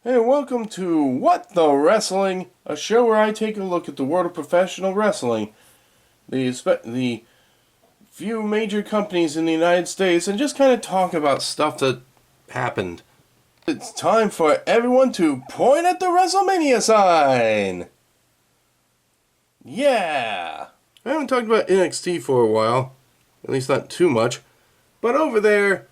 Hey, welcome to What the Wrestling, a show where I take a look at the world of professional wrestling, the few major companies in the United States, and just kind of talk about stuff that happened. It's time for everyone to point at the WrestleMania sign! Yeah! I haven't talked about NXT for a while, at least not too much, but over there,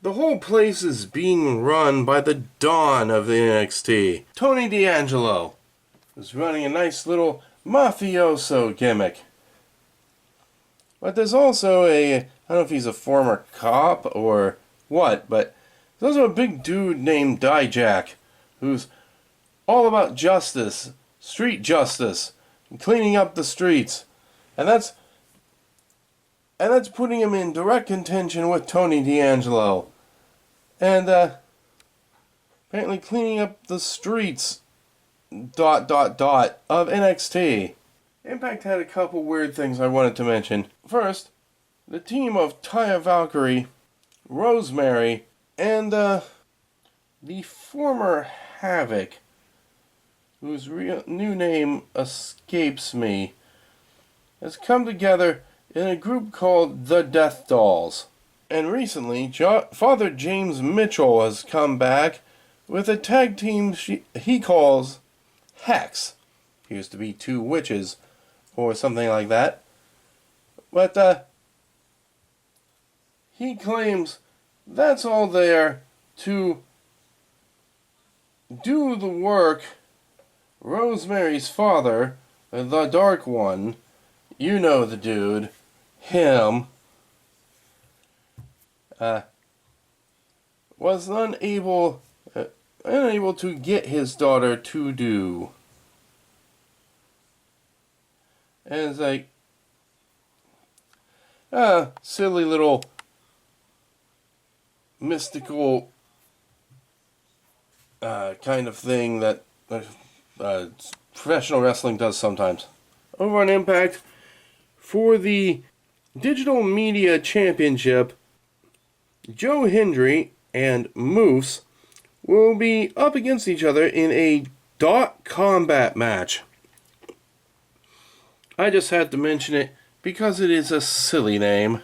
the whole place is being run by the Dawn of the NXT. Tony D'Angelo is running a nice little mafioso gimmick. But there's also I don't know if he's a former cop or what, but there's also a big dude named Dijak who's all about justice, street justice, and cleaning up the streets. And that's putting him in direct contention with Tony D'Angelo. And apparently cleaning up the streets of NXT. Impact had a couple weird things I wanted to mention. First, the team of Taya Valkyrie, Rosemary, and the former Havoc, whose new name escapes me, has come together in a group called the Death Dolls. And recently, Father James Mitchell has come back with a tag team he calls Hex. Appears to be two witches or something like that. But he claims that's all there to do the work Rosemary's father, the Dark One, you know the dude, him, was unable to get his daughter to do. And it's like, silly little mystical kind of thing that professional wrestling does sometimes. Over on Impact, for the Digital Media Championship, Joe Hendry and Moose will be up against each other in a dot combat match. I just had to mention it because it is a silly name.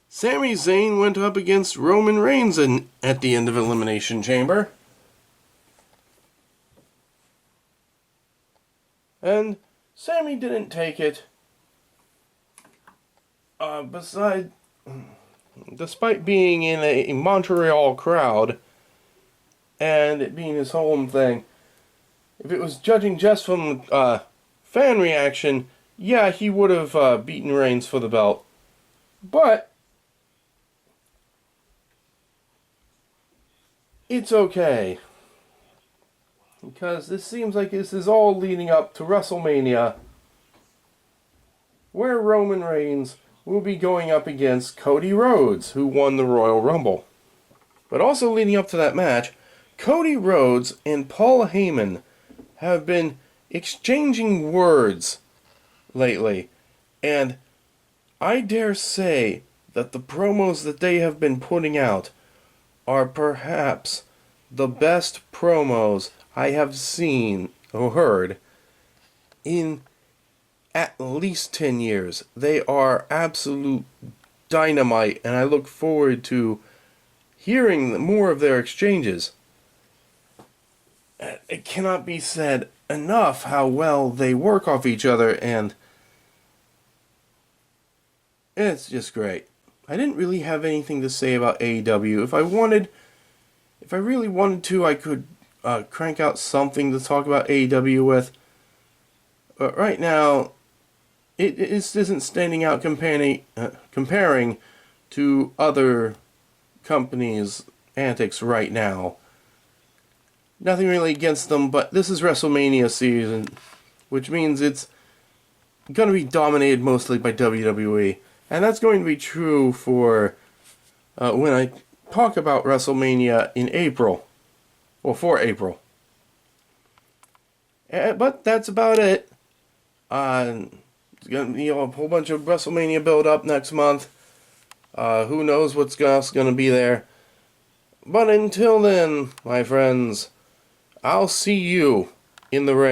Sami Zayn went up against Roman Reigns at the end of Elimination Chamber. And Sami didn't take it. Despite being in a Montreal crowd and it being his home thing, if it was judging just from fan reaction, yeah, he would have beaten Reigns for the belt. But it's okay, because this seems like this is all leading up to WrestleMania, where Roman Reigns will be going up against Cody Rhodes, who won the Royal Rumble. But also leading up to that match, Cody Rhodes and Paul Heyman have been exchanging words lately, and I dare say that the promos that they have been putting out are perhaps the best promos I have seen or heard in at least 10 years. They are absolute dynamite, and I look forward to hearing more of their exchanges. It cannot be said enough how well they work off each other, and it's just great. I didn't really have anything to say about AEW. If I really wanted to, I could crank out something to talk about AEW with. But right now, it isn't standing out comparing to other companies' antics right now. Nothing really against them, but this is WrestleMania season, which means it's going to be dominated mostly by WWE. And that's going to be true for when I talk about WrestleMania in April. Well, for April. But that's about it. It's going to be a whole bunch of WrestleMania build-up next month. Who knows what's else going to be there. But until then, my friends, I'll see you in the ring.